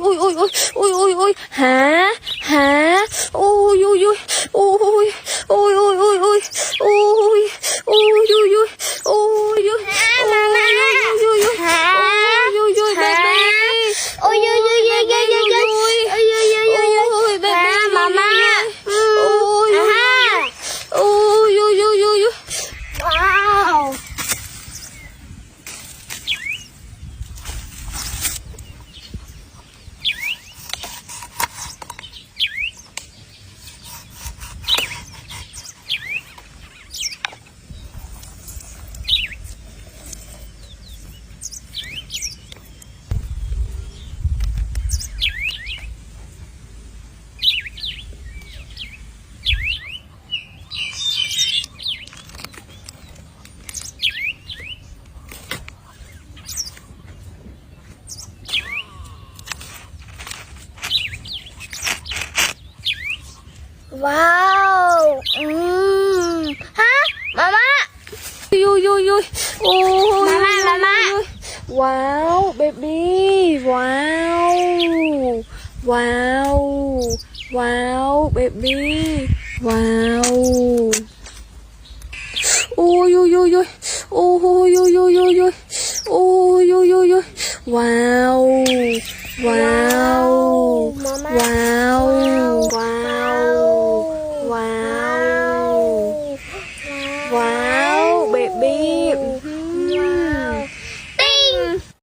ôi ôi ôi ôi ôi ôi hả hả ôi ôi ôi ôi ôi ôi ôi ôi ôi ôi ôi ôi ôi ôi ôi Mama hả ôi ôi baby ôi ôi ôi ôi ôi ôi baby mama ôi ôi ôi ôi ôi wow wow hả mama ôi ôi ôi ôi mama wow baby wow wow wow baby wow ôi ôi ôi ôi ôi ôi ôi ôi ôi ôi ôi ôi ôi wow wow mama wow